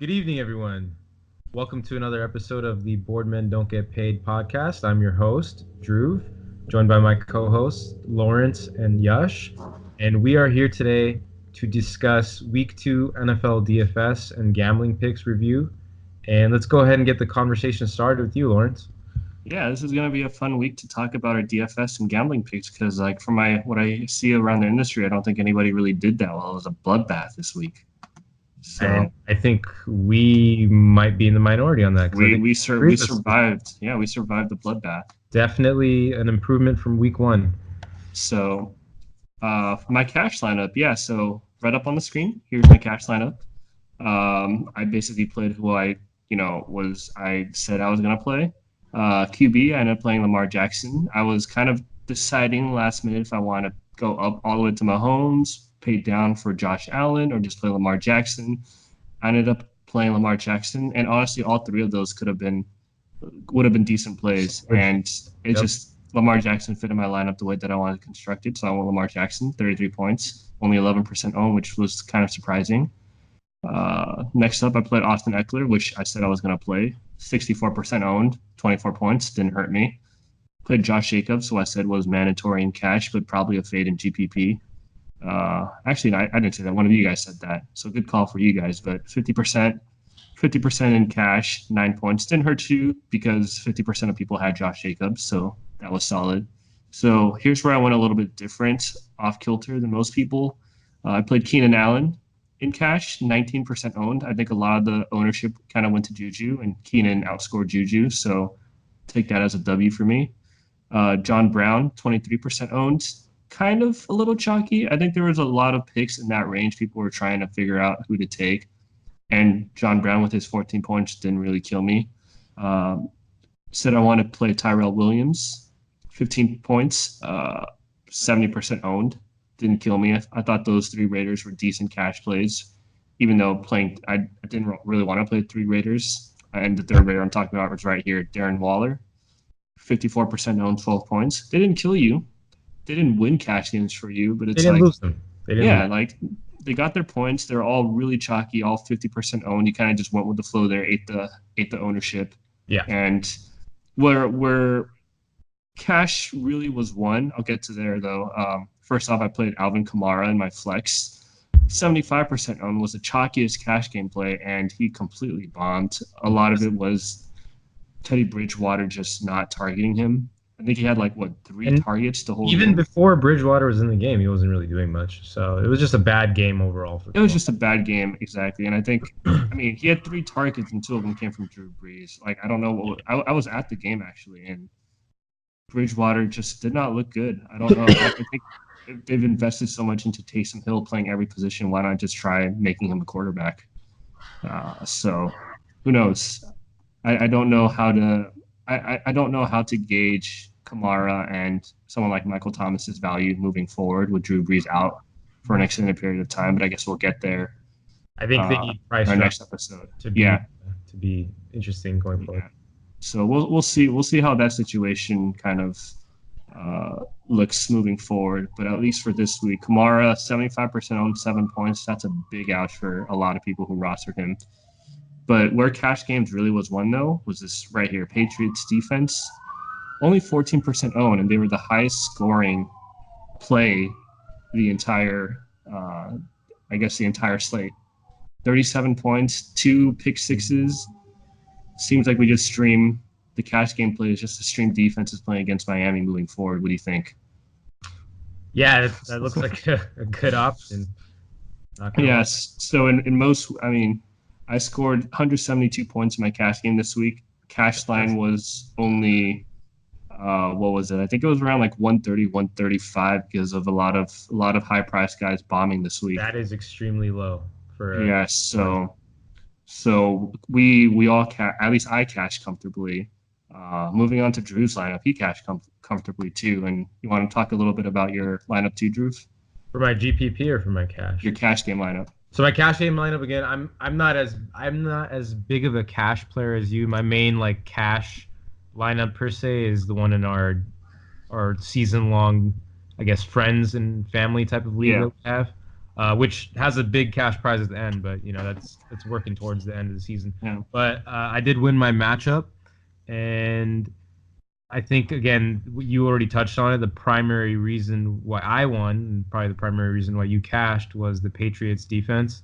Good evening, everyone. Welcome to another episode of the Boardmen Don't Get Paid podcast. I'm your host, Drew, joined by my co-hosts, Lawrence and Yash. And we are here today to discuss Week 2 NFL DFS and gambling picks review. And let's go ahead and get the conversation started with you, Lawrence. Yeah, this is going to be a fun week to talk about our DFS and gambling picks because, from what I see around the industry, I don't think anybody really did that well. It was a bloodbath this week. So I think we might be in the minority on that. We survived. Yeah, we survived the bloodbath. Definitely an improvement from Week 1. So, my cash lineup. Yeah, so right up on the screen. Here's my cash lineup. I basically played who I said I was going to play. QB, I ended up playing Lamar Jackson. I was kind of deciding last minute if I want to go up all the way to Mahomes, pay down for Josh Allen, or just play Lamar Jackson. I ended up playing Lamar Jackson, and honestly, all three of those would have been decent plays. And just Lamar Jackson fit in my lineup the way that I wanted to construct it. So I went Lamar Jackson, 33 points, only 11% owned, which was kind of surprising. Next up, I played Austin Eckler, which I said I was going to play. 64% owned, 24 points, didn't hurt me. Played Josh Jacobs, who I said was mandatory in cash, but probably a fade in GPP. Actually, I didn't say that. One of you guys said that. So good call for you guys. But 50% in cash, 9 points. Didn't hurt you because 50% of people had Josh Jacobs, so that was solid. So here's where I went a little bit different, off kilter than most people. I played Keenan Allen in cash, 19% owned. I think a lot of the ownership kind of went to Juju, and Keenan outscored Juju, so take that as a W for me. John Brown, 23% owned. Kind of a little chalky. I think there was a lot of picks in that range. People were trying to figure out who to take, and John Brown with his 14 points didn't really kill me. Said I want to play Tyrell Williams, 15 points, 70% owned. Didn't kill me. I thought those three Raiders were decent cash plays, even though I didn't really want to play three Raiders. And the third Raider I'm talking about was right here, Darren Waller, 54% owned, 12 points. They didn't kill you. They didn't win cash games for you, but it's they didn't lose them. They got their points. They're all really chalky, all 50% owned. You kind of just went with the flow there, ate the ownership. Yeah. And where cash really was won, I'll get to there though. First off, I played Alvin Kamara in my flex. 75% owned, was the chalkiest cash game play, and he completely bombed. A lot of it was Teddy Bridgewater just not targeting him. I think he had three targets the whole even game. Before Bridgewater was in the game, he wasn't really doing much. So it was just a bad game overall. It was just a bad game, exactly. And I think, he had three targets and two of them came from Drew Brees. I don't know. I was at the game, actually, and Bridgewater just did not look good. I don't know. I think they've invested so much into Taysom Hill playing every position. Why not just try making him a quarterback? So who knows? I don't know how to. I don't know how to gauge Kamara and someone like Michael Thomas's value moving forward with Drew Brees out for an extended period of time. But I guess we'll get there. I think they need price our next episode to be interesting going forward. Yeah. So we'll see. We'll see how that situation kind of looks moving forward. But at least for this week, Kamara 75% owned, 7 points. That's a big ouch for a lot of people who rostered him. But where cash games really was won, though, was this right here. Patriots defense, only 14% owned, and they were the highest scoring play the entire slate. 37 points, 2 pick sixes. Seems like we just stream the cash game plays just to stream defenses playing against Miami moving forward. What do you think? Yeah, that looks like a good option. Yes. So in most, I scored 172 points in my cash game this week. Cash line was only, what was it? I think it was around 130, 135 because of a lot of high price guys bombing this week. That is extremely low for. Yes. So we all at least I cashed comfortably. Moving on to Drew's lineup, he cashed comfortably too. And you want to talk a little bit about your lineup too, Drew? For my GPP or for my cash? Your cash game lineup. So my cash game lineup again. I'm not as big of a cash player as you. My main cash lineup per se is the one in our season long, I guess, friends and family type of league that we have. which has a big cash prize at the end, but that's working towards the end of the season. Yeah. But I did win my matchup, and I think, again, you already touched on it. The primary reason why I won, and probably the primary reason why you cashed, was the Patriots defense.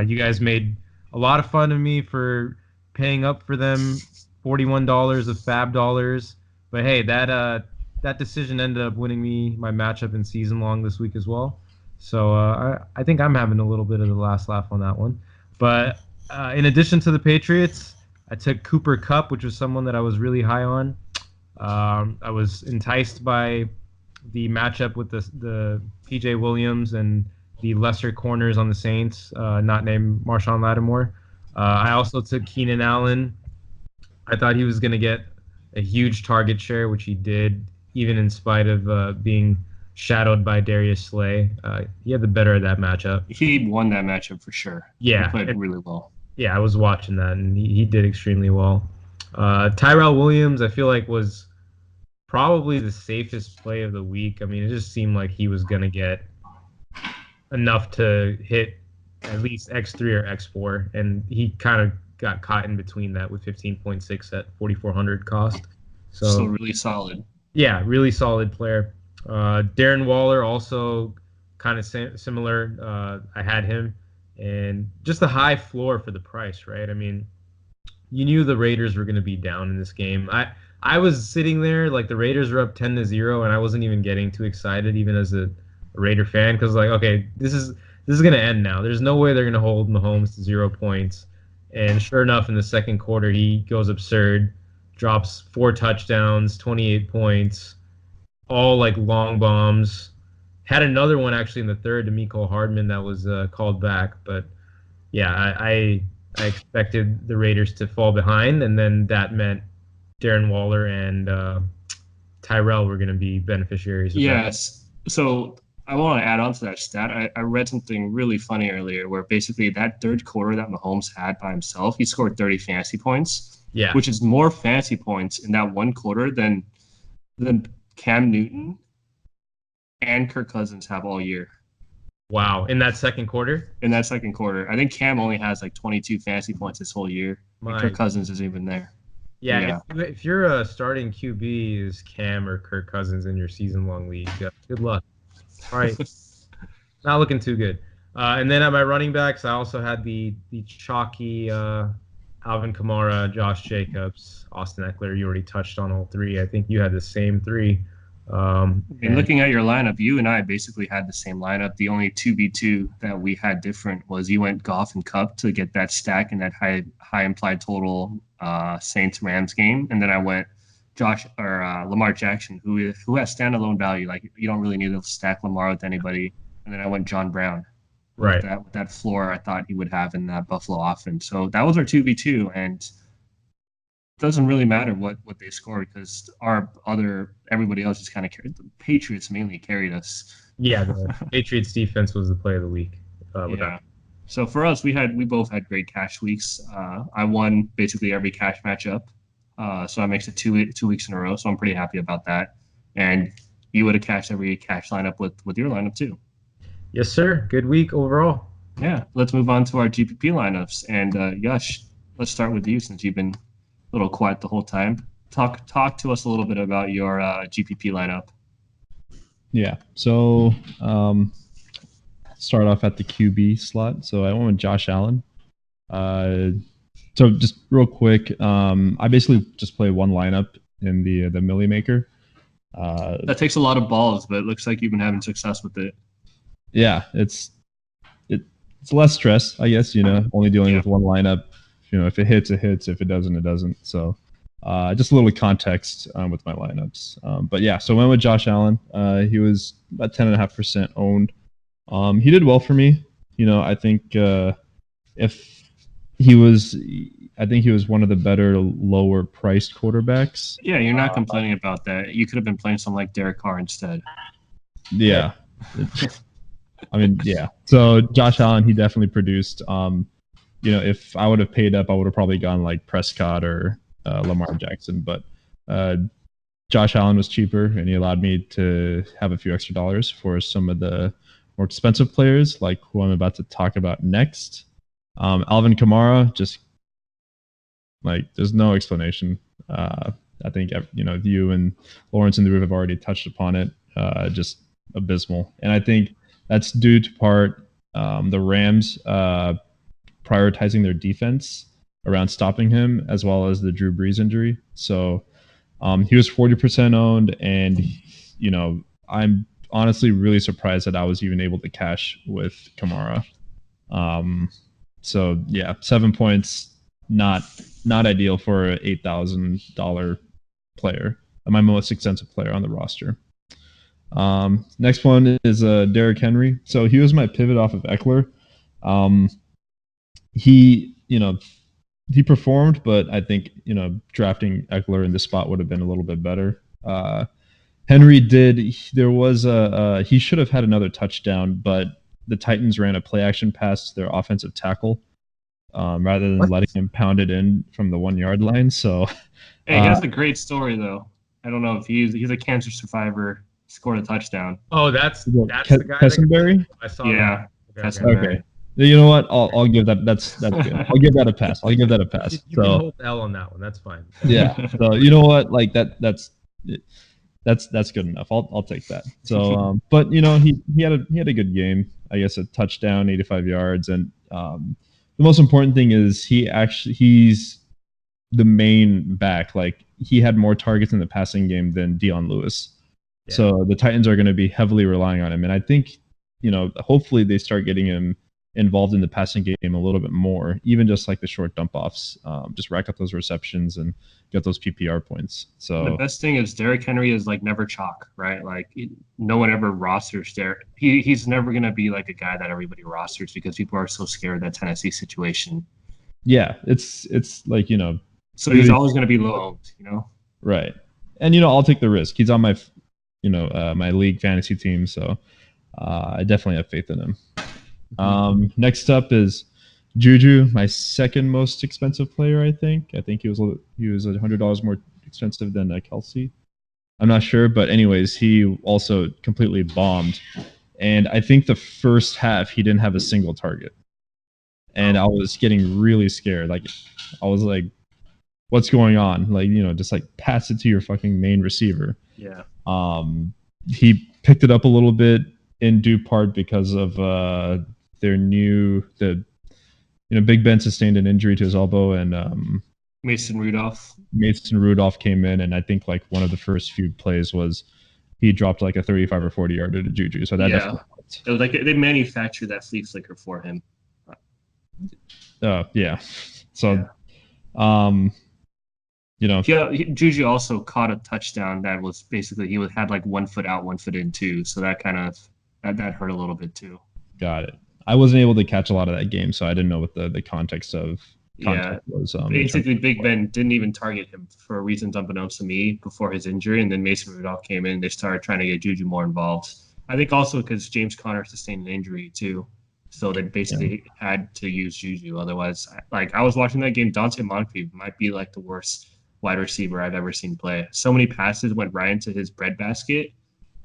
You guys made a lot of fun of me for paying up for them $41 of fab dollars. But hey, that decision ended up winning me my matchup in season long this week as well. So I think I'm having a little bit of the last laugh on that one. But in addition to the Patriots, I took Cooper Kupp, which was someone that I was really high on. I was enticed by the matchup with the TJ Williams and the lesser corners on the Saints, not named Marshawn Lattimore. I also took Keenan Allen. I thought he was going to get a huge target share, which he did, even in spite of being shadowed by Darius Slay. He had the better of that matchup. He won that matchup for sure. Yeah. He played really well. Yeah, I was watching that, and he did extremely well. Tyrell Williams, I feel like, was probably the safest play of the week. I mean, it just seemed like he was going to get enough to hit at least X3 or X4, and he kind of got caught in between that with 15.6 at 4,400 cost. So still really solid. Yeah, really solid player. Darren Waller also kind of similar. I had him, and just a high floor for the price, right? I mean, you knew the Raiders were going to be down in this game. I was sitting there like the Raiders were up 10-0, and I wasn't even getting too excited, even as a Raider fan, because like, okay, this is going to end now. There's no way they're going to hold Mahomes to 0 points. And sure enough, in the second quarter, he goes absurd, drops 4 touchdowns, 28 points, all like long bombs. Had another one actually in the third to Mecole Hardman that was called back, but yeah, I expected the Raiders to fall behind, and then that meant Darren Waller and Tyrell were going to be beneficiaries of yes. That. So I want to add on to that stat. I read something really funny earlier where basically that third quarter that Mahomes had by himself, he scored 30 fantasy points, which is more fantasy points in that one quarter than Cam Newton and Kirk Cousins have all year. Wow. In that second quarter? In that second quarter. I think Cam only has like 22 fantasy points this whole year. Kirk Cousins isn't even there. Yeah. If you're starting QB is Cam or Kirk Cousins in your season-long league, good luck. All right. Not looking too good. And then at my running backs, I also had the chalky Alvin Kamara, Josh Jacobs, Austin Eckler. You already touched on all three. I think you had the same three. And looking at your lineup, you and I basically had the same lineup. The only 2v2 that we had different was you went Goff and Kupp to get that stack and that high implied total Saints-Rams game. And then I went Lamar Jackson, who has standalone value. Like, you don't really need to stack Lamar with anybody. And then I went John Brown. Right. With that floor I thought he would have in that Buffalo offense. So that was our 2v2, and it doesn't really matter what they scored because everybody else just kind of carried. The Patriots mainly carried us. Yeah, the Patriots defense was the play of the week. So for us, we both had great cash weeks. I won basically every cash matchup. So that makes it two weeks in a row. So I'm pretty happy about that. And you would have cashed every cash lineup with your lineup too. Yes, sir. Good week overall. Yeah. Let's move on to our GPP lineups. And Yash, let's start with you since you've been a little quiet the whole time. Talk to us a little bit about your GPP lineup. Yeah. So start off at the QB slot. So I went with Josh Allen. So just real quick, I basically just play one lineup in the Millie Maker. That takes a lot of balls, but it looks like you've been having success with it. Yeah, it's less stress, I guess. Only dealing with one lineup. If it hits, it hits. If it doesn't, it doesn't. So just a little context with my lineups. But yeah, so I went with Josh Allen. He was about 10.5% owned. He did well for me. I think he was one of the better lower priced quarterbacks. Yeah, you're not complaining about that. You could have been playing something like Derek Carr instead. Yeah. I mean, yeah. So Josh Allen, he definitely produced. If I would have paid up, I would have probably gone like Prescott or Lamar Jackson. But Josh Allen was cheaper, and he allowed me to have a few extra dollars for some of the more expensive players, like who I'm about to talk about next. Alvin Kamara, just like there's no explanation. I think you and Lawrence and the Roof have already touched upon it. Just abysmal, and I think that's due to part the Rams prioritizing their defense around stopping him, as well as the Drew Brees injury. So he was 40% owned, and I'm honestly really surprised that I was even able to cash with Kamara. So yeah, 7 points, not ideal for an $8,000 player, my most expensive player on the roster. Next one is Derrick Henry. So he was my pivot off of Eckler. He performed, but I think drafting Eckler in this spot would have been a little bit better. Henry did. There was he should have had another touchdown, but the Titans ran a play action pass to their offensive tackle rather than letting him pound it in from the 1 yard line. So, hey, he has a great story though. I don't know if he's a cancer survivor. Scored a touchdown. Oh, that's the guy. Kessenberry? I saw Yeah, that. Okay. You know what? I'll give that. That's good. I'll give that a pass. You can hold L on that one. That's fine. Yeah. So you know what? Like that's good enough. I'll take that. So, but he had a good game. I guess a touchdown, 85 yards, and the most important thing is he's the main back. Like he had more targets in the passing game than Dion Lewis. Yeah. So the Titans are going to be heavily relying on him, and I think hopefully they start getting him involved in the passing game a little bit more, even just like the short dump offs, just rack up those receptions and get those PPR points. So the best thing is Derrick Henry is like never chalk, right? Like no one ever rosters Derrick. He's never going to be like a guy that everybody rosters because people are so scared of that Tennessee situation. Yeah, it's like so he's always going to be low owned, Right. And I'll take the risk. He's on my my league fantasy team, so I definitely have faith in him. Next up is Juju, my second most expensive player. I think he was $100 more expensive than Kelsey. I'm not sure, but anyways, he also completely bombed. And I think the first half he didn't have a single target, and I was getting really scared. Like I was like, "What's going on?" Like just like pass it to your fucking main receiver. Yeah. He picked it up a little bit in due part because of Big Ben sustained an injury to his elbow, and Mason Rudolph came in, and I think like one of the first few plays was he dropped like a 35 or 40 yarder to Juju. So that definitely helped. It was like they manufactured that flea flicker for him. Yeah. So, Juju also caught a touchdown that was basically he had like 1 foot out, 1 foot in too. So that kind of that hurt a little bit too. Got it. I wasn't able to catch a lot of that game, so I didn't know what the context was. Basically, Big Ben didn't even target him for reasons unbeknownst to me before his injury, and then Mason Rudolph came in. They started trying to get Juju more involved. I think also because James Conner sustained an injury too, so they basically had to use Juju. Otherwise, like I was watching that game, Dante Moncrief might be like the worst wide receiver I've ever seen play. So many passes went right into his breadbasket,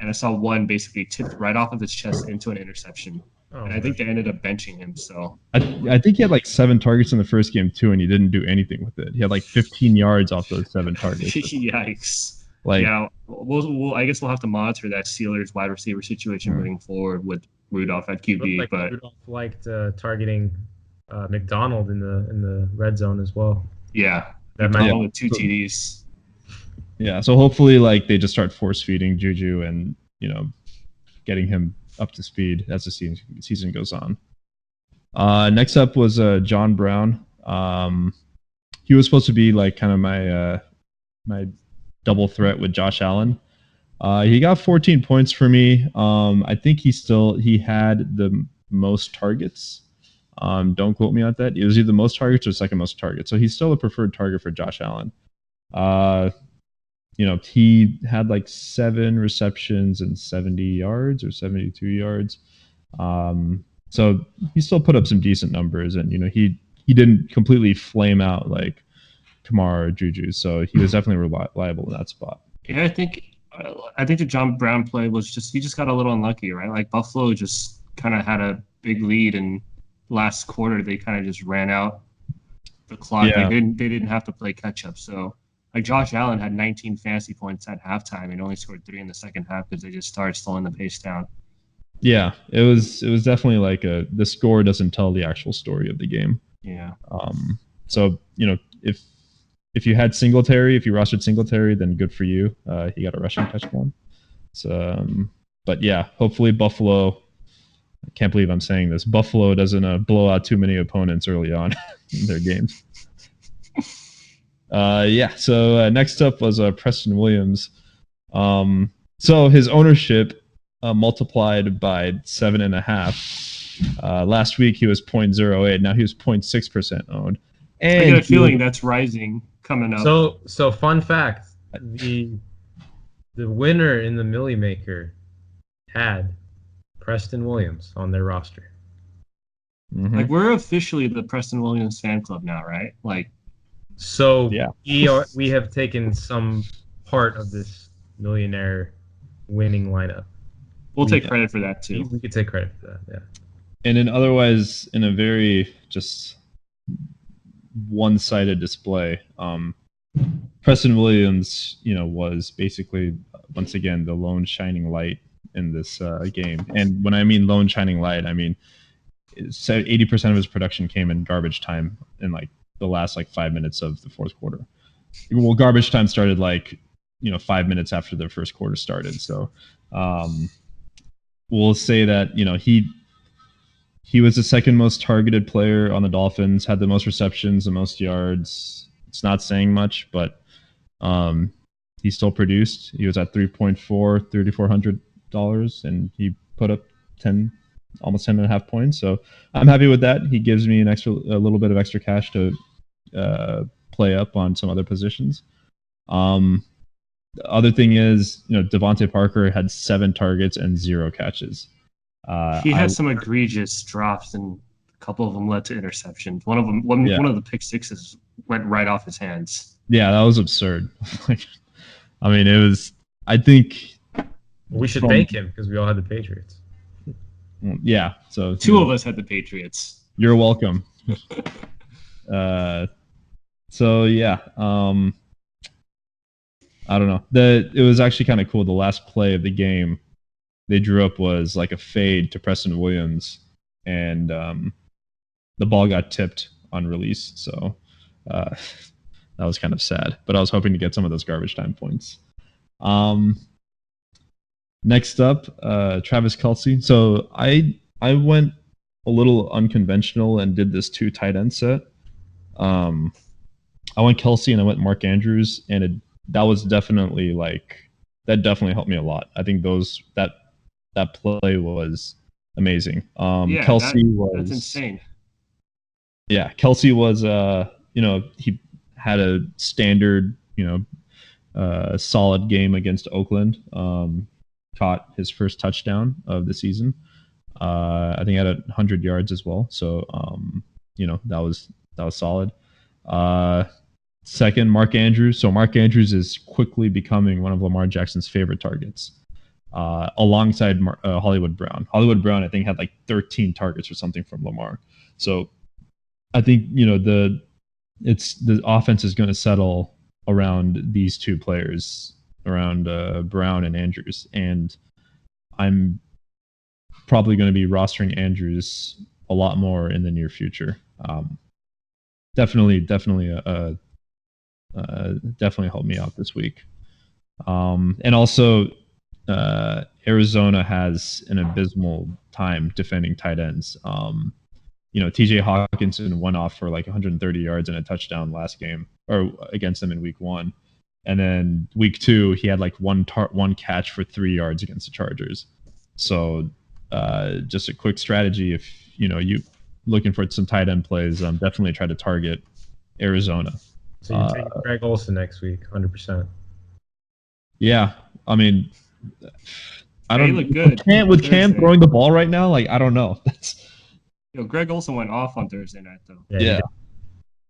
and I saw one basically tipped right off of his chest into an interception. And I think they ended up benching him. So I think he had like 7 targets in the first game too, and he didn't do anything with it. He had like 15 yards off those 7 targets. Yikes! Like, yeah, I guess we'll have to monitor that Steelers wide receiver situation moving forward with Rudolph at QB. But Rudolph liked targeting McDonald in the red zone as well. Yeah, that might with 2 TDs. Yeah, so hopefully like they just start force feeding Juju and getting him up to speed as the season goes on. Next up was John Brown. He was supposed to be like kind of my double threat with Josh Allen. He got 14 points for me. I think he had the most targets. Don't quote me on that. It was either the most targets or second most targets. So he's still a preferred target for Josh Allen. He had like 7 receptions and 70 yards or 72 yards. So he still put up some decent numbers, and he didn't completely flame out like Kamara or Juju. So he was definitely reliable in that spot. Yeah, I think the John Brown play was he just got a little unlucky, right? Like Buffalo just kind of had a big lead, and last quarter they kind of just ran out the clock. Yeah. Like they didn't have to play catch up. So like Josh Allen had 19 fantasy points at halftime and only scored 3 in the second half because they just started slowing the pace down. Yeah, it was definitely like the score doesn't tell the actual story of the game. Yeah. So if you had Singletary, if you rostered Singletary, then good for you. He got a rushing touchdown. So, but yeah, hopefully Buffalo. I can't believe I'm saying this. Buffalo doesn't blow out too many opponents early on in their games. Yeah. So next up was Preston Williams. So his ownership multiplied by 7.5. Last week he was 0.08. Now he was 0.6% owned. And I get a feeling that's rising coming up. So fun fact: the winner in the Millie Maker had Preston Williams on their roster. Mhm. Like we're officially the Preston Williams fan club now, right? Like, So Yeah. we have taken some part of this millionaire winning lineup. we'll take credit for that too. We could take credit for that. Yeah. And in otherwise in a very just one-sided display, Preston Williams, was basically once again the lone shining light in this game. And when I mean lone shining light, I mean 80% of his production came in garbage time in like the last 5 minutes of the fourth quarter. Well, garbage time started 5 minutes after the first quarter started. So we'll say that he was the second most targeted player on the Dolphins, had the most receptions, the most yards. It's not saying much, but he still produced. He was at $3,400, and he put up almost 10.5 points. So I'm happy with that. He gives me a little bit of extra cash to play up on some other positions. The other thing is, Devontae Parker had 7 targets and 0 catches. He had some egregious drops, and a couple of them led to interceptions. One of the pick sixes went right off his hands. Yeah, that was absurd. I mean, it was. I think we should thank him because we all had the Patriots. Yeah, so 2 of us had the Patriots. You're welcome. So yeah, I don't know. It was actually kind of cool. The last play of the game they drew up was like a fade to Preston Williams, and the ball got tipped on release. So that was kind of sad. But I was hoping to get some of those garbage time points. Next up, Travis Kelce. So I went a little unconventional and did this 2 tight end set. I went Kelce and I went Mark Andrews, and that definitely helped me a lot. I think that play was amazing. Kelce that's insane. Yeah, Kelce was he had a standard solid game against Oakland. Caught his first touchdown of the season. I think he had 100 yards as well. So that was solid. Second, Mark Andrews. So Mark Andrews is quickly becoming one of Lamar Jackson's favorite targets, alongside Hollywood Brown. Hollywood Brown, I think, had 13 targets or something from Lamar. So I think the offense is going to settle around these 2 players, around Brown and Andrews, and I'm probably going to be rostering Andrews a lot more in the near future. Definitely helped me out this week. And also, Arizona has an abysmal time defending tight ends. TJ Hockenson went off for 130 yards and a touchdown last game, or against them in week 1. And then week 2, he had one catch for 3 yards against the Chargers. So just a quick strategy, if you looking for some tight end plays, definitely try to target Arizona. So you take Greg Olsen next week, 100%. Yeah, I mean, I don't. Look good. With Cam throwing the ball right now, I don't know. Greg Olsen went off on Thursday night though. Yeah.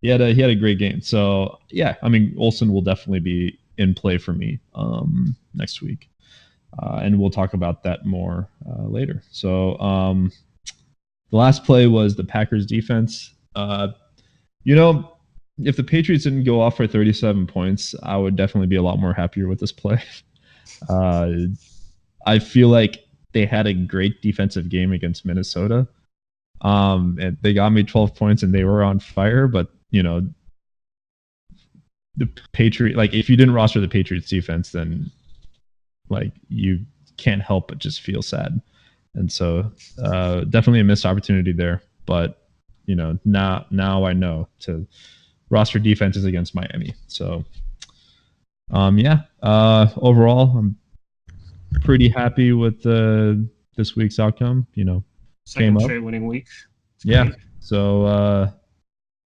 He had a great game. So yeah, I mean, Olsen will definitely be in play for me next week. and we'll talk about that more later. So the last play was the Packers defense. If the Patriots didn't go off for 37 points, I would definitely be a lot more happier with this play. I feel like they had a great defensive game against Minnesota. And they got me 12 points and they were on fire, but the Patriot, like if you didn't roster the Patriots defense, then like you can't help but just feel sad. And so definitely a missed opportunity there. But now I know to roster defenses against Miami. So overall I'm pretty happy with this week's outcome. Second straight winning week. Yeah. Great. So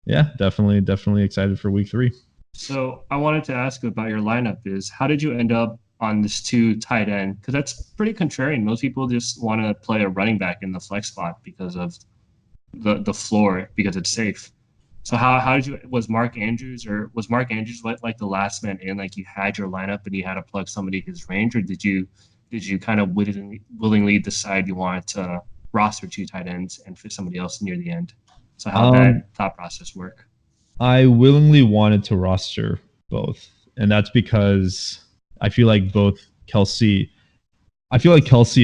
definitely excited for week 3. So I wanted to ask about your lineup is how did you end up on this 2 tight end? Because that's pretty contrarian. Most people just want to play a running back in the flex spot because of the floor, because it's safe. So how did you, was Mark Andrews like the last man in, like you had your lineup and you had to plug somebody his range, or did you kind of willingly decide you wanted to roster 2 tight ends and fit somebody else near the end? So how did that thought process work? I willingly wanted to roster both, and that's because I feel like Kelce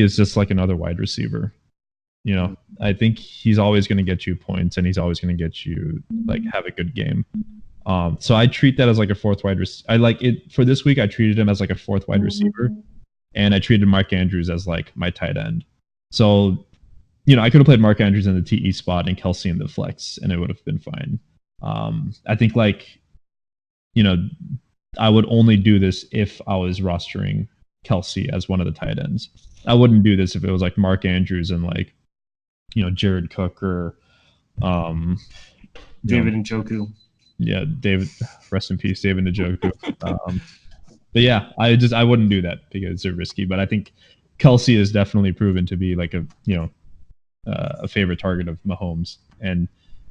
is just like another wide receiver. I think he's always going to get you points, and he's always going to get you like have a good game. So I treat that as like a fourth wide receiver. I like it for this week. I treated him as like a fourth wide receiver, and I treated Mark Andrews as like my tight end. So I could have played Mark Andrews in the TE spot and Kelce in the flex, and it would have been fine. I think I would only do this if I was rostering Kelce as one of the tight ends. I wouldn't do this if it was like Mark Andrews and like, Jared Cook or David Njoku. Yeah, David, rest in peace, David Njoku. But yeah, I wouldn't do that because they're risky. But I think Kelce is definitely proven to be like a favorite target of Mahomes, and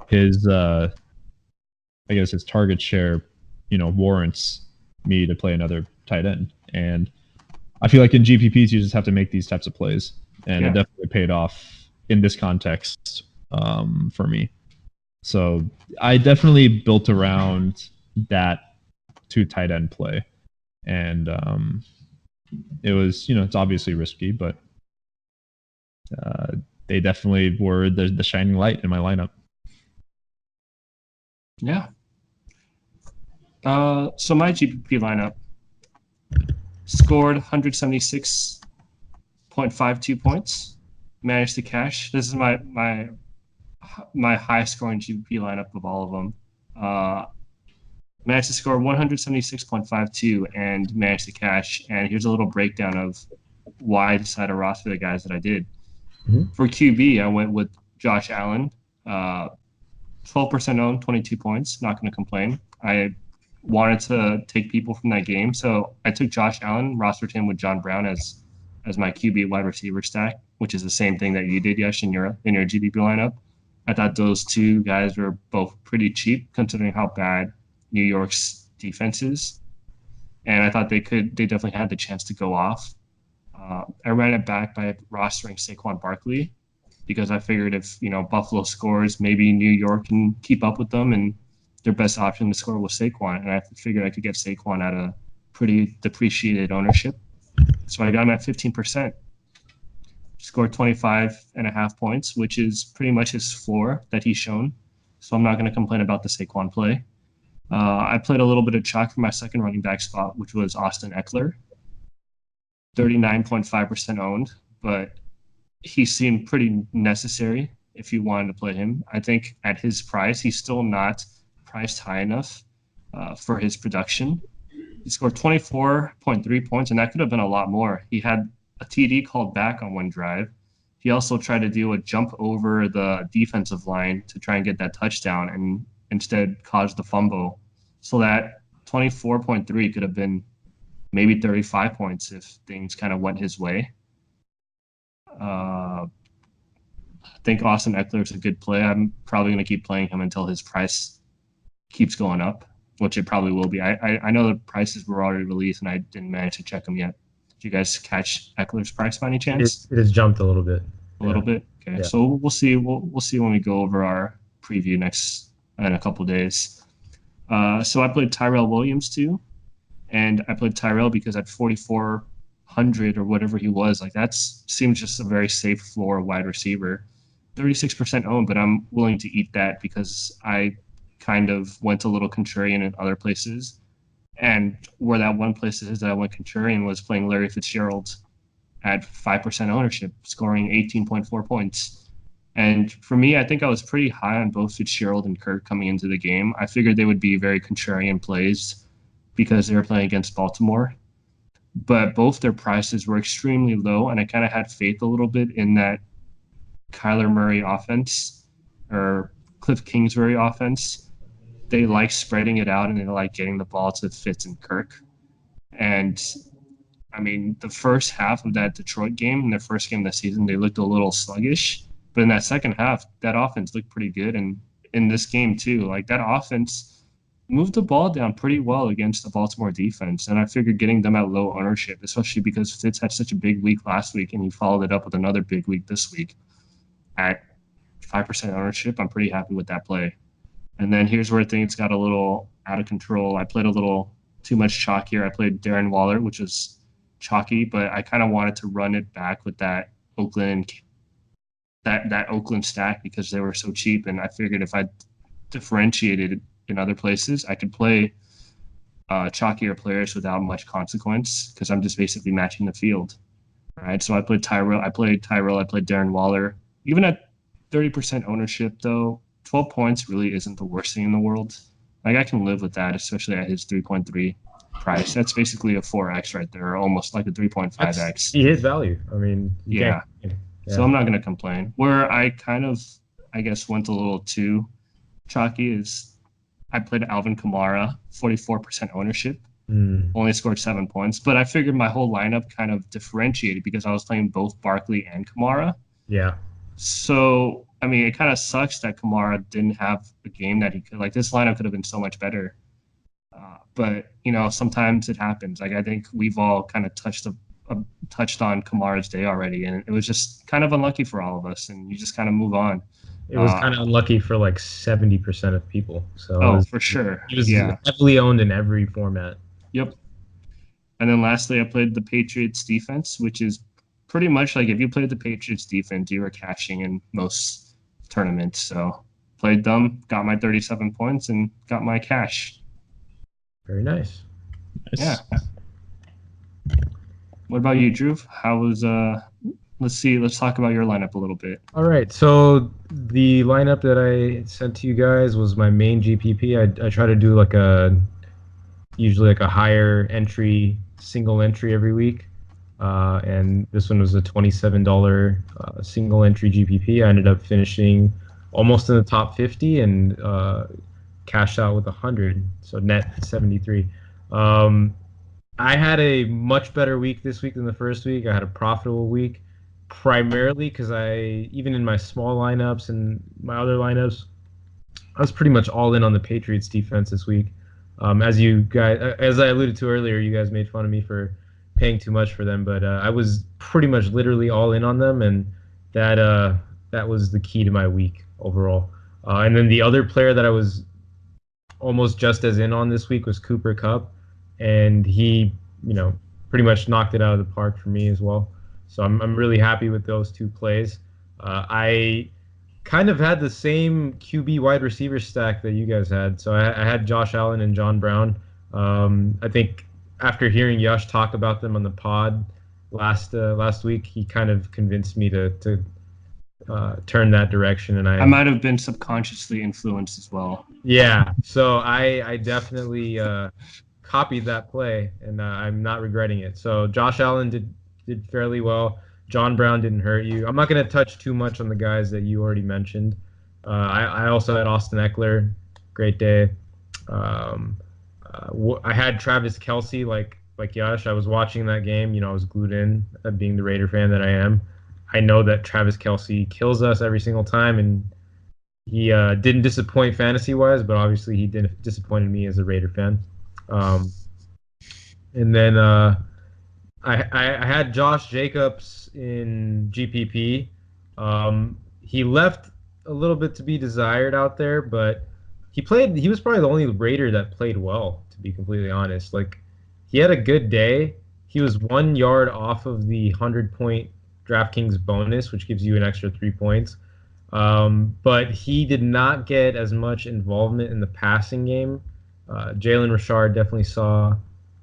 his his target share warrants me to play another tight end. And I feel like in GPPs you just have to make these types of plays, and it definitely paid off in this context for me. So I definitely built around that 2 tight end play, and it was it's obviously risky, but they definitely were the shining light in my lineup. Yeah. So my GPP lineup scored 176.52 points. Managed to cash. This is my highest scoring GPP lineup of all of them. Managed to score 176.52 and managed to cash. And here's a little breakdown of why I decided to roster the guys that I did. Mm-hmm. For QB, I went with Josh Allen. 12% owned, 22 points. Not going to complain. I wanted to take people from that game, so I took Josh Allen, rostered him with John Brown as my QB wide receiver stack, which is the same thing that you did, Yash, in your GPP lineup. I thought those 2 guys were both pretty cheap considering how bad New York's defense is, and I thought they definitely had the chance to go off. I ran it back by rostering Saquon Barkley because I figured if Buffalo scores, maybe New York can keep up with them, and their best option to score was Saquon, and I figured I could get Saquon at a pretty depreciated ownership. So I got him at 15%. Scored 25.5 points, which is pretty much his floor that he's shown. So I'm not going to complain about the Saquon play. I played a little bit of chalk for my second running back spot, which was Austin Eckler. 39.5% owned, but he seemed pretty necessary if you wanted to play him. I think at his price, he's still not priced high enough for his production. He scored 24.3 points, and that could have been a lot more. He had a TD called back on one drive. He also tried to do a jump over the defensive line to try and get that touchdown, and instead caused the fumble. So that 24.3 could have been maybe 35 points if things kind of went his way. I think Austin Eckler is a good play. I'm probably going to keep playing him until his price keeps going up, which it probably will be. I know the prices were already released, and I didn't manage to check them yet. Did you guys catch Eckler's price by any It, chance? it has jumped a little bit. A little bit. Okay, Yeah. so we'll see. We'll see when we go over our preview next in a couple days. So I played Tyrell Williams too, and I played Tyrell because at 4,400 or whatever he was, like that seems just a very safe floor wide receiver. 36% owned, but I'm willing to eat that because I kind of went a little contrarian in other places. And where that one place is that I went contrarian was playing Larry Fitzgerald at 5% ownership, scoring 18.4 points. And for me, I think I was pretty high on both Fitzgerald and Kirk coming into the game. I figured they would be very contrarian plays because they were playing against Baltimore. But both their prices were extremely low, and I kind of had faith a little bit in that Kyler Murray offense or Cliff Kingsbury offense. They like spreading it out and they like getting the ball to Fitz and Kirk. And I mean, the first half of that Detroit game, in their first game of the season, they looked a little sluggish. But in that second half, that offense looked pretty good. And in this game, too, like that offense moved the ball down pretty well against the Baltimore defense. And I figured getting them at low ownership, especially because Fitz had such a big week last week and he followed it up with another big week this week at 5% ownership, I'm pretty happy with that play. And then here's where things got a little out of control. I played a little too much chalk here. I played Darren Waller, which was chalky, but I kind of wanted to run it back with that Oakland stack because they were so cheap. And I figured if I differentiated in other places, I could play chalkier players without much consequence because I'm just basically matching the field. Right. So I played Tyrell. I played Darren Waller. Even at 30% ownership, though, 12 points really isn't the worst thing in the world. Like I can live with that, especially at his 3.3 price. That's basically a 4x right there, almost like a 3.5x. He hit value. I mean, yeah. So I'm not going to complain. Where I kind of, I guess, went a little too chalky is I played Alvin Kamara, 44% ownership. Only scored 7 points. But I figured my whole lineup kind of differentiated because I was playing both Barkley and Kamara. Yeah. So, I mean, it kind of sucks that Kamara didn't have a game that he could. Like, this lineup could have been so much better. But, you know, sometimes it happens. Like, I think we've all kind of touched on Kamara's day already. And it was just kind of unlucky for all of us. And you just kind of move on. It was kind of unlucky for like 70% of people. So for sure. He was heavily owned in every format. Yep. And then lastly, I played the Patriots defense, which is pretty much like if you played the Patriots defense, you were cashing in most tournaments. So played them, got my 37 points, and got my cash. Very nice. Yeah. What about you, Drew? How was let's talk about your lineup a little bit. All right. So the lineup that I sent to you guys was my main GPP. I try to do usually a higher entry, single entry every week. And this one was a $27 single entry GPP. I ended up finishing almost in the top 50 and cashed out with 100, so net 73. I had a much better week this week than the first week. I had a profitable week, primarily because even in my small lineups and my other lineups, I was pretty much all in on the Patriots defense this week. As I alluded to earlier, you guys made fun of me for paying too much for them, but I was pretty much literally all in on them, and that was the key to my week overall. And then the other player that I was almost just as in on this week was Cooper Kupp, and he, pretty much knocked it out of the park for me as well. So I'm really happy with those two plays. I kind of had the same QB wide receiver stack that you guys had. So I had Josh Allen and John Brown. I think after hearing Yash talk about them on the pod last week, he kind of convinced me to turn that direction. And I might have been subconsciously influenced as well. Yeah. So I definitely copied that play, and I'm not regretting it. So Josh Allen did fairly well. John Brown didn't hurt you. I'm not going to touch too much on the guys that you already mentioned. I also had Austin Eckler, great day. I had Travis Kelce, like Yash. I was watching that game. I was glued in, being the Raider fan that I am. I know that Travis Kelce kills us every single time, and he didn't disappoint fantasy-wise, but obviously he disappointed me as a Raider fan. And then I had Josh Jacobs in GPP. He left a little bit to be desired out there, but he was probably the only Raider that played well, to be completely honest. Like, he had a good day. He was 1 yard off of the 100-point DraftKings bonus, which gives you an extra 3 points. But he did not get as much involvement in the passing game. Jalen Richard definitely saw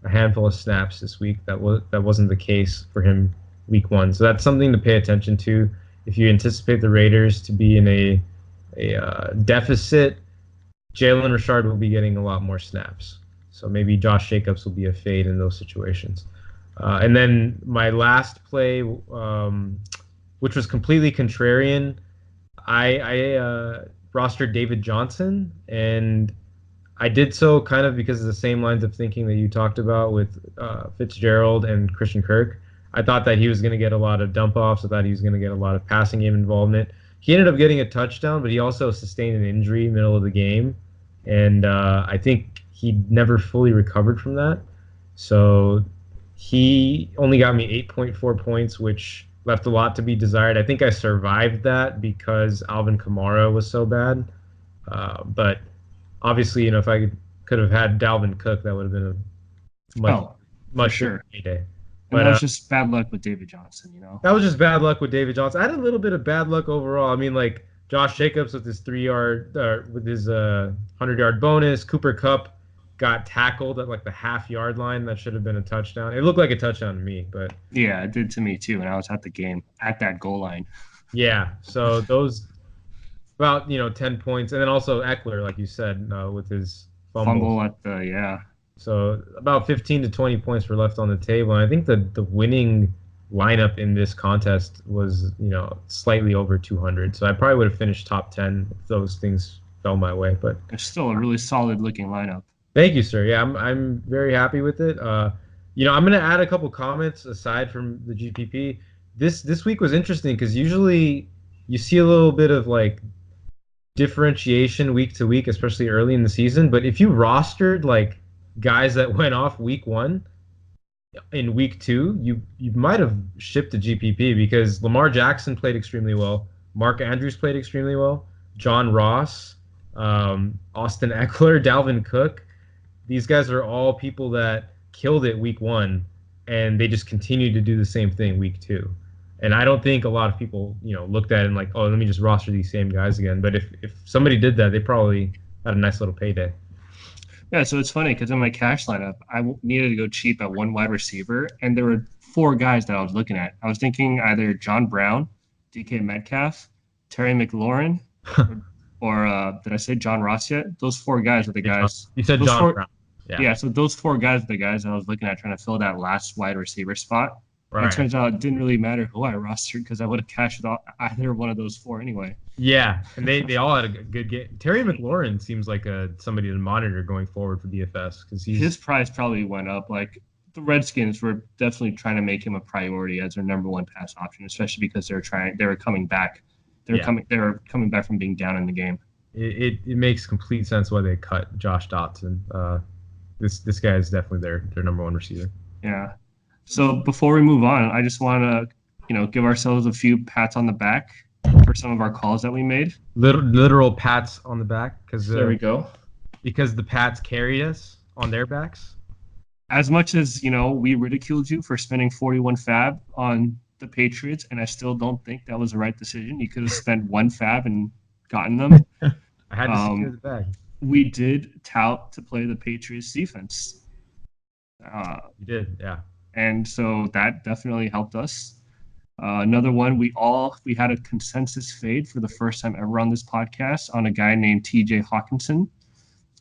a handful of snaps this week. That wasn't the case for him week 1. So that's something to pay attention to. If you anticipate the Raiders to be in a deficit, Jalen Richard will be getting a lot more snaps. So maybe Josh Jacobs will be a fade in those situations. And then my last play, which was completely contrarian, I rostered David Johnson, and I did so kind of because of the same lines of thinking that you talked about with Fitzgerald and Christian Kirk. I thought that he was going to get a lot of dump offs. I thought he was going to get a lot of passing game involvement. He ended up getting a touchdown, but he also sustained an injury middle of the game, and I think he never fully recovered from that. So he only got me 8.4 points, which left a lot to be desired. I think I survived that because Alvin Kamara was so bad. But obviously, if I could have had Dalvin Cook, that would have been a much sure day. But that was just bad luck with David Johnson, That was just bad luck with David Johnson. I had a little bit of bad luck overall. I mean, like Josh Jacobs with his 100-yard bonus. Cooper Kupp got tackled at like the half-yard line. That should have been a touchdown. It looked like a touchdown to me, but yeah, it did to me too. And I was at the game at that goal line. Yeah, so those about 10 points, and then also Eckler, like you said, with his fumble at the So about 15 to 20 points were left on the table, and I think the winning lineup in this contest was slightly over 200. So I probably would have finished top 10 if those things fell my way. But it's still a really solid looking lineup. Thank you, sir. Yeah, I'm very happy with it. I'm going to add a couple comments aside from the GPP. This week was interesting because usually you see a little bit of like differentiation week to week, especially early in the season. But if you rostered like guys that went off week 1 in week 2, you might have shipped to GPP because Lamar Jackson played extremely well. Mark Andrews played extremely well. John Ross, Austin Eckler, Dalvin Cook. These guys are all people that killed it week 1, and they just continued to do the same thing week 2. And I don't think a lot of people, looked at it and like, oh, let me just roster these same guys again. But if somebody did that, they probably had a nice little payday. Yeah, so it's funny because in my cash lineup, I needed to go cheap at one wide receiver, and there were 4 guys that I was looking at. I was thinking either John Brown, DK Metcalf, Terry McLaurin, or did I say John Ross yet? Those 4 guys are the guys. You said John Brown. Yeah, so those 4 guys are the guys that I was looking at trying to fill that last wide receiver spot. Right. And it turns out it didn't really matter who I rostered because I would have cashed either one of those 4 anyway. Yeah, and they all had a good game. Terry McLaurin seems like somebody to monitor going forward for DFS because his price probably went up. Like the Redskins were definitely trying to make him a priority as their number 1 pass option, especially because they were coming back. They were coming back from being down in the game. It makes complete sense why they cut Josh Dotson. This guy is definitely their number 1 receiver. Yeah. So before we move on, I just want to, give ourselves a few pats on the back for some of our calls that we made. Literal pats on the back, because there we go. Because the Pats carried us on their backs. As much as we ridiculed you for spending 41 fab on the Patriots, and I still don't think that was the right decision. You could have spent 1 fab and gotten them. I had to secure the bag. We did tout to play the Patriots defense. You did, yeah. And so that definitely helped us. Another one, we had a consensus fade for the first time ever on this podcast on a guy named TJ Hockenson.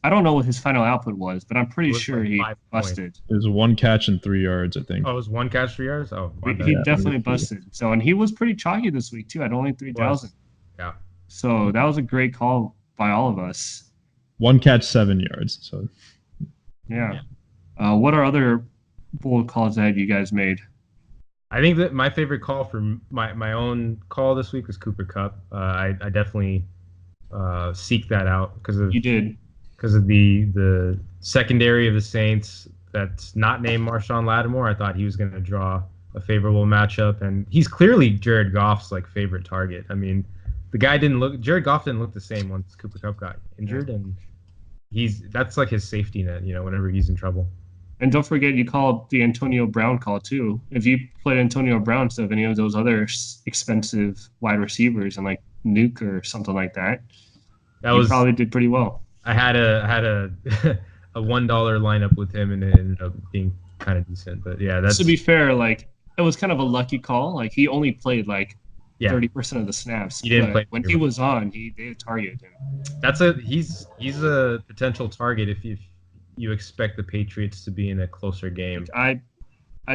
I don't know what his final output was, but I'm pretty sure he busted. It was 1 catch and 3 yards, I think. Oh, it was 1 catch, 3 yards? Oh, he definitely busted. So, and he was pretty chalky this week too at only 3,000. Yeah. So that was a great call by all of us. 1 catch, 7 yards. So. Yeah. What are other bold calls that you guys made? I think that my favorite call for my own call this week was Cooper Kupp. I definitely seek that out because of you did because of the secondary of the Saints. that's not named Marshawn Lattimore. I thought he was going to draw a favorable matchup, and he's clearly Jared Goff's like favorite target. I mean, Jared Goff didn't look the same once Cooper Kupp got injured, and that's like his safety net, whenever he's in trouble. And don't forget, you call the Antonio Brown call too. If you played Antonio Brown instead of any of those other expensive wide receivers and like Nuke or something like that, you probably did pretty well. I had a a $1 lineup with him, and it ended up being kind of decent. But yeah, that's to be fair, like it was kind of a lucky call. Like he only played like 30% of the snaps. He didn't play when he was on. They targeted him. He's a potential target if you expect the Patriots to be in a closer game. I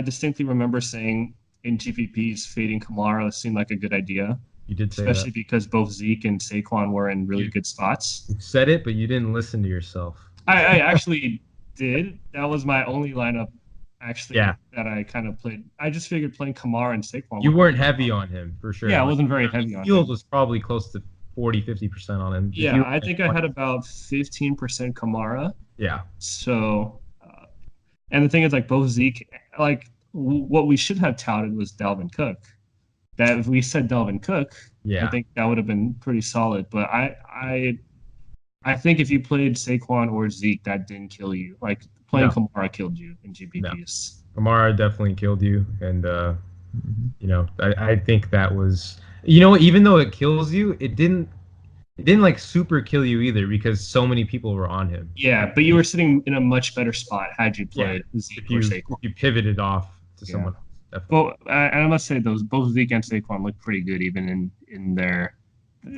distinctly remember saying in GPPs fading Kamara seemed like a good idea. You did say especially that. Because both Zeke and Saquon were in really good spots. You said it, but you didn't listen to yourself. I actually did. That was my only lineup, actually, that I kind of played. I just figured playing Kamara and Saquon. You weren't heavy on him, for sure. Yeah, I wasn't very heavy on him. Fields was probably close to 40-50% on him. Yeah, I think I had about 15% Kamara. Yeah. So, and the thing is, like, both Zeke, like, what we should have touted was Dalvin Cook. That if we said Dalvin Cook, I think that would have been pretty solid. But I think if you played Saquon or Zeke, that didn't kill you. Like, playing Kamara killed you in GPPs. No. Kamara definitely killed you. And, I think that was, even though it kills you, it didn't like super kill you either because so many people were on him. Yeah, but you were sitting in a much better spot had you played Zeke or Saquon. If you pivoted off to someone else. Definitely. Well, and I must say both Zeke and Saquon looked pretty good even in their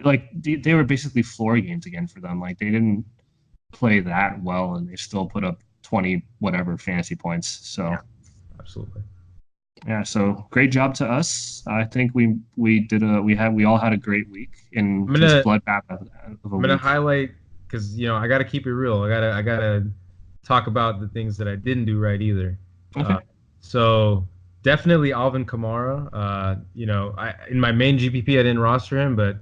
like they were basically floor games again for them. Like they didn't play that well and they still put up 20 whatever fantasy points. So absolutely. Yeah, so great job to us. I think we all had a great week in just bloodbath of a week. I'm gonna highlight because I gotta keep it real. I gotta talk about the things that I didn't do right either. Okay. So definitely Alvin Kamara. In my main GPP I didn't roster him, but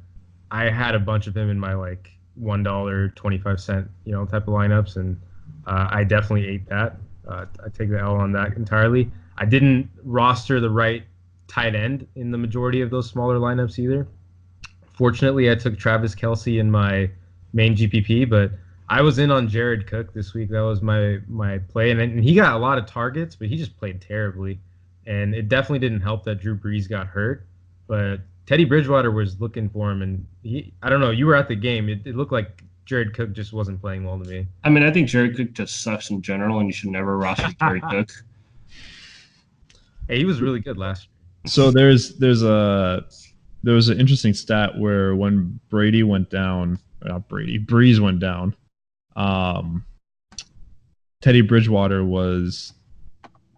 I had a bunch of him in my like $1.25 type of lineups, and I definitely ate that. I take the L on that entirely. I didn't roster the right tight end in the majority of those smaller lineups either. Fortunately, I took Travis Kelce in my main GPP, but I was in on Jared Cook this week. That was my play, and he got a lot of targets, but he just played terribly. And it definitely didn't help that Drew Brees got hurt, but Teddy Bridgewater was looking for him, and I don't know, you were at the game. It looked like Jared Cook just wasn't playing well to me. I mean, I think Jared Cook just sucks in general, and you should never roster Jared Cook. Hey, he was really good last year. So there was an interesting stat where when Brees went down, Teddy Bridgewater was,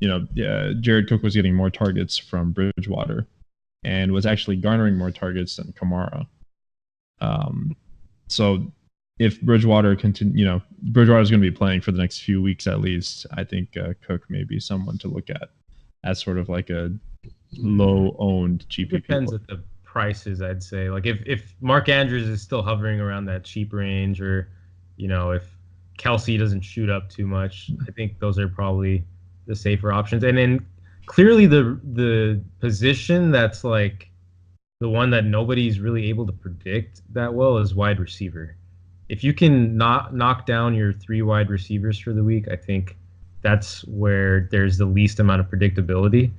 Jared Cook was getting more targets from Bridgewater and was actually garnering more targets than Kamara. So if Bridgewater Bridgewater's going to be playing for the next few weeks at least, I think Cook may be someone to look at as sort of like a low-owned GPP. Depends at the prices, I'd say. Like if Mark Andrews is still hovering around that cheap range, or if Kelce doesn't shoot up too much, I think those are probably the safer options. And then clearly the position that's like the one that nobody's really able to predict that well is wide receiver. If you can knock down your 3 wide receivers for the week, I think that's where there's the least amount of predictability.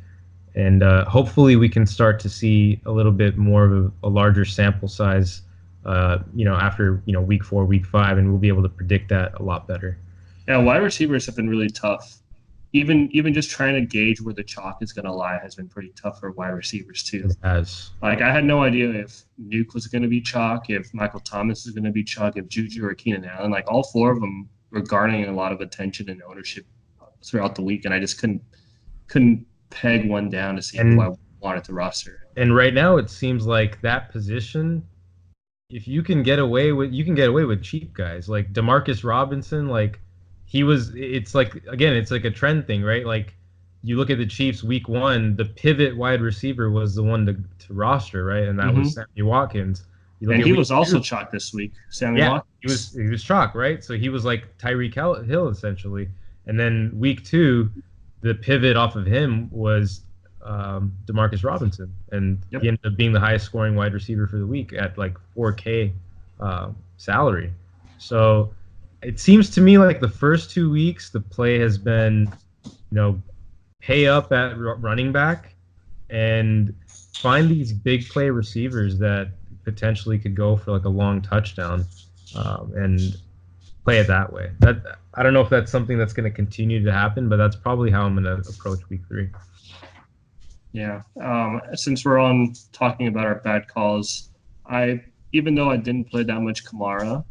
And hopefully we can start to see a little bit more of a larger sample size, after, week 4, week 5, and we'll be able to predict that a lot better. Yeah, wide receivers have been really tough. Even just trying to gauge where the chalk is going to lie has been pretty tough for wide receivers too. It has. Like I had no idea if Nuke was going to be chalk, if Michael Thomas is going to be chalk, if Juju or Keenan Allen. Like all 4 of them were garnering a lot of attention and ownership throughout the week, and I just couldn't peg one down to see who I wanted to roster. And right now it seems like that position, if you can get away with cheap guys like Demarcus Robinson, like it's like a trend thing, right? Like you look at the Chiefs week 1, the pivot wide receiver was the one to roster, right? And that was Sammy Watkins. And he was also chalk this week. Sammy Watkins. He was chalk, right? So he was like Tyreek Hill essentially. And then week 2, the pivot off of him was Demarcus Robinson, and he ended up being the highest scoring wide receiver for the week at like 4K salary. So it seems to me like the first 2 weeks, the play has been, pay up at running back and find these big play receivers that potentially could go for like a long touchdown, and play it that way. That I don't know if that's something that's going to continue to happen, but that's probably how I'm going to approach week 3. Yeah. Since we're on talking about our bad calls, even though I didn't play that much Kamara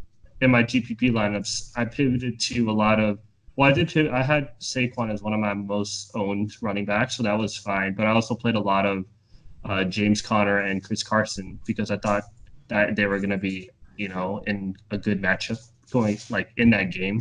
in my GPP lineups, I pivoted to a lot of. Well, I did pivot. I had Saquon as one of my most owned running backs, so that was fine. But I also played a lot of James Conner and Chris Carson because I thought that they were going to be, in a good matchup going like in that game,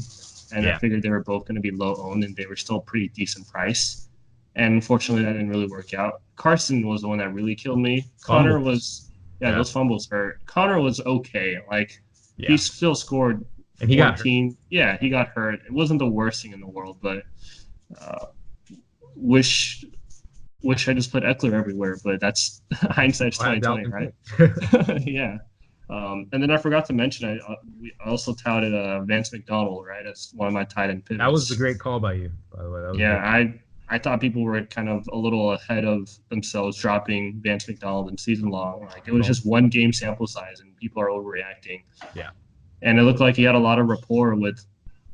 and I figured they were both going to be low owned and they were still pretty decent price. And unfortunately, that didn't really work out. Carson was the one that really killed me. Connor was, those fumbles hurt. Connor was okay. Like, he still scored 14. And he got hurt. He got hurt. It wasn't the worst thing in the world, but wish I just put Eckler everywhere. But that's hindsight's 2020, right? Yeah. And then I forgot to mention, we also touted Vance McDonald, right? That's one of my tight end pivots. That was a great call by you, by the way. That was great. I thought people were kind of a little ahead of themselves dropping Vance McDonald in season long. Like, it was just one game sample size and people are overreacting. Yeah. And it looked like he had a lot of rapport with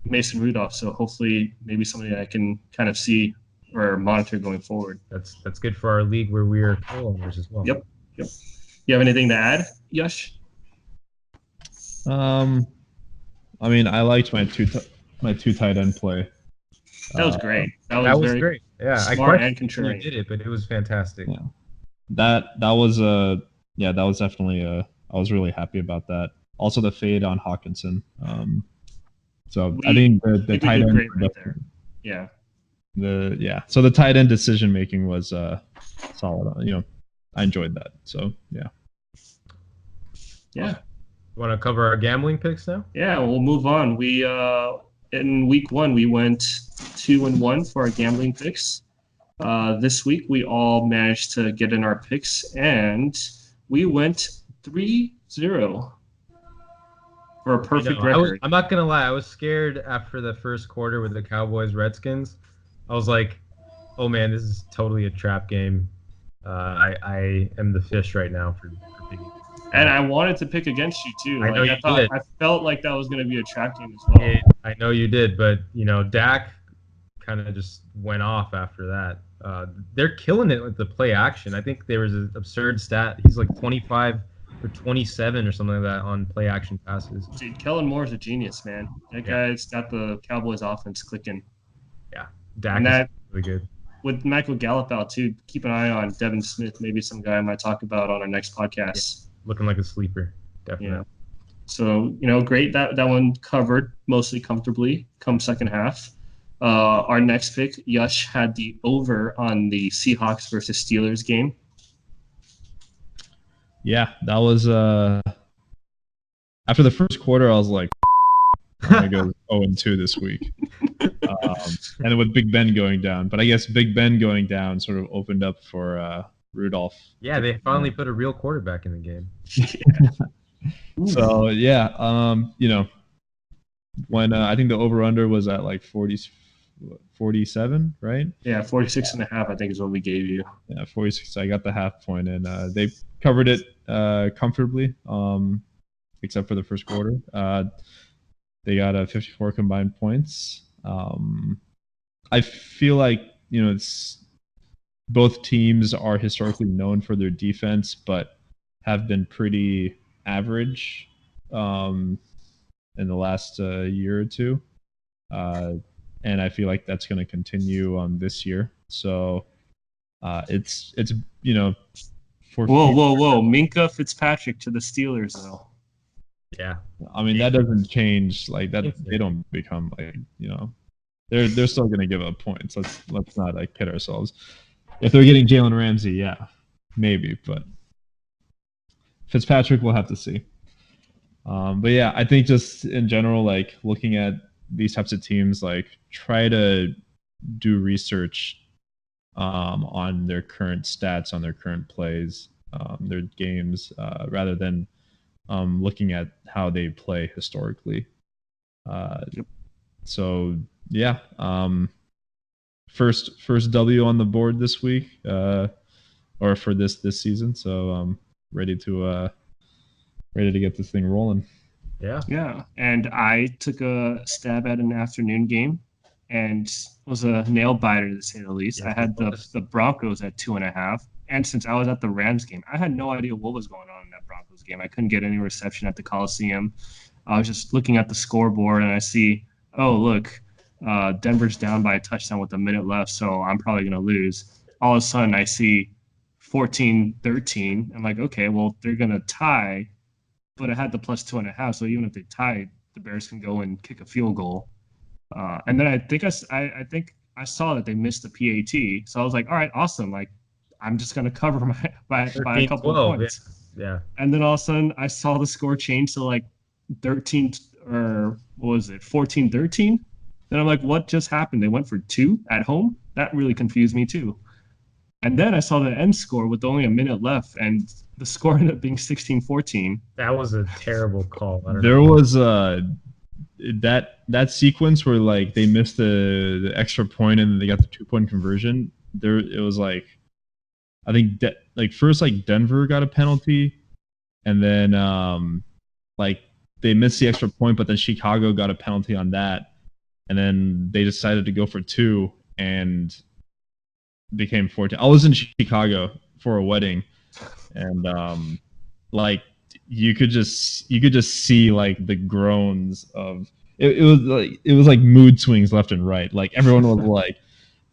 Mason Rudolph. So hopefully maybe somebody I can kind of see or monitor going forward. That's good for our league where we are co-owners as well. Yep. You have anything to add, Yash? I mean, I liked my two tight end play. That was great. That was very great. Yeah, smart and contrarian. You did it, but it was fantastic. Yeah. That was definitely I was really happy about that. Also the fade on Hockenson. I think the tight end right there. Yeah. So the tight end decision making was solid. I enjoyed that. So yeah. Yeah. You want to cover our gambling picks now? Yeah, we'll move on. We in week 1 we went 2-1 for our gambling picks. This week we all managed to get in our picks, and we went 3-0 for a perfect record. I'm not gonna lie, I was scared after the first quarter with the Cowboys Redskins. I was like, oh man, this is totally a trap game. I am the fish right now for big. And I wanted to pick against you too. I felt like that was going to be a trap game as well. I know you did, but Dak kind of just went off after that. They're killing it with the play action. I think there was an absurd stat. He's like 25 or 27 or something like that on play action passes. Dude, Kellen Moore's a genius, man. That guy's got the Cowboys offense clicking. Yeah, Dak is really good. With Michael Gallup out too, keep an eye on Devin Smith, maybe some guy I might talk about on our next podcast. Yeah. Looking like a sleeper, definitely. Yeah. So, great. That one covered mostly comfortably come second half. Our next pick, Yash had the over on the Seahawks versus Steelers game. Yeah, that was after the first quarter, I was like, I'm going to go 0-2 this week. And with Big Ben going down. But I guess Big Ben going down sort of opened up for Rudolph. Yeah, they finally put a real quarterback in the game. So yeah, when I think the over/under was at like 47, right? Yeah, 46.5 I think is what we gave you. Yeah, 46. I got the half point, and they covered it comfortably, except for the first quarter. They got 54 combined points. I feel like it's. Both teams are historically known for their defense, but have been pretty average in the last year or two. And I feel like that's going to continue this year. So it's for whoa, Minka Fitzpatrick to the Steelers though. Yeah, I mean that doesn't change like that. They don't become like they're still going to give up points. Let's not like kid ourselves. If they're getting Jalen Ramsey, yeah, maybe, but Fitzpatrick we'll have to see. But yeah, I think just in general, like looking at these types of teams like try to do research on their current stats, on their current plays, their games, rather than looking at how they play historically. Yep. So yeah, first W on the board this week, or for this season. So ready to get this thing rolling. Yeah. And I took a stab at an afternoon game and was a nail biter to say the least. Yeah, I had the Broncos at 2.5. And since I was at the Rams game, I had no idea what was going on in that Broncos game. I couldn't get any reception at the Coliseum. I was just looking at the scoreboard and I see, oh, look, Denver's down by a touchdown with a minute left, so I'm probably going to lose. All of a sudden, I see 14-13. I'm like, okay, well, they're going to tie, but I had the plus 2.5, so even if they tie, the Bears can go and kick a field goal. And then I think I saw that they missed the PAT, so I was like, all right, awesome. Like, I'm just going to cover by a couple of points. Yeah. And then all of a sudden, I saw the score change to like 13 or what was it, 14-13? Then I'm like, what just happened? They went for 2 at home? That really confused me too. And then I saw the end score with only a minute left, and the score ended up being 16-14. That was a terrible call. There was that sequence where like they missed the extra point and they got the 2-point conversion. There it was like, I think first like Denver got a penalty, and then like they missed the extra point, but then Chicago got a penalty on that, and then they decided to go for 2 and became 14. I was in Chicago for a wedding, and like you could just see like the groans of it was like mood swings left and right. Like everyone was like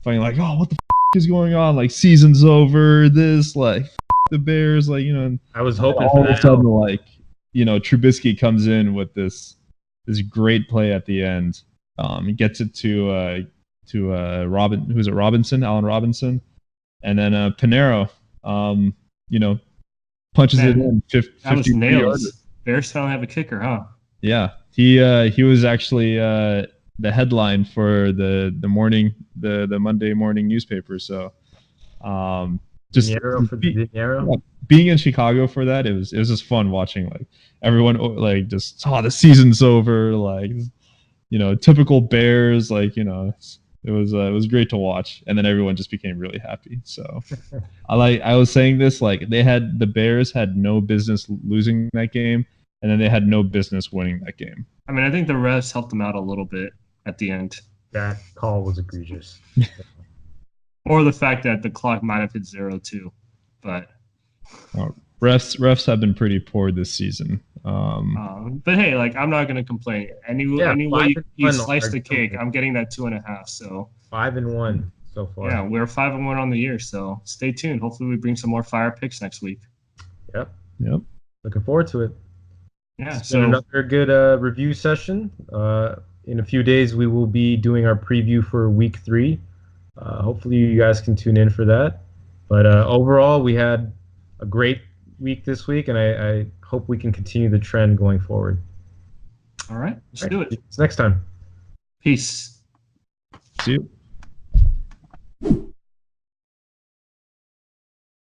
fighting like, oh, what the is going on? Like season's over. This like the Bears, like, you know. I was hoping all for of a that. sudden, like, you know, Trubisky comes in with this great play at the end. He gets it to Allen Robinson, and then Pinero, you know, punches it in 50 That was nails. yards. Bears don't have a kicker, huh? Yeah, he was actually the headline for the Monday morning newspaper. So just being in Chicago for that, it was just fun watching like everyone like just the season's over, like, you know, typical Bears, like, you know, it was great to watch, and then everyone just became really happy. So I was saying this, like the Bears had no business losing that game, and then they had no business winning that game. I mean, I think the refs helped them out a little bit at the end. That call was egregious. Or the fact that the clock might have hit 0 too, but refs have been pretty poor this season. But hey, like, I'm not gonna complain. Any way you slice the cake, I'm getting that 2.5. So 5-1 so far. Yeah, we're 5-1 on the year. So stay tuned. Hopefully, we bring some more fire picks next week. Yep. Looking forward to it. Yeah. So another good review session. In a few days, we will be doing our preview for week 3. Hopefully, you guys can tune in for that. But overall, we had a great week this week, and I hope we can continue the trend going forward. All right, let's do it. See you next time. Peace. See you.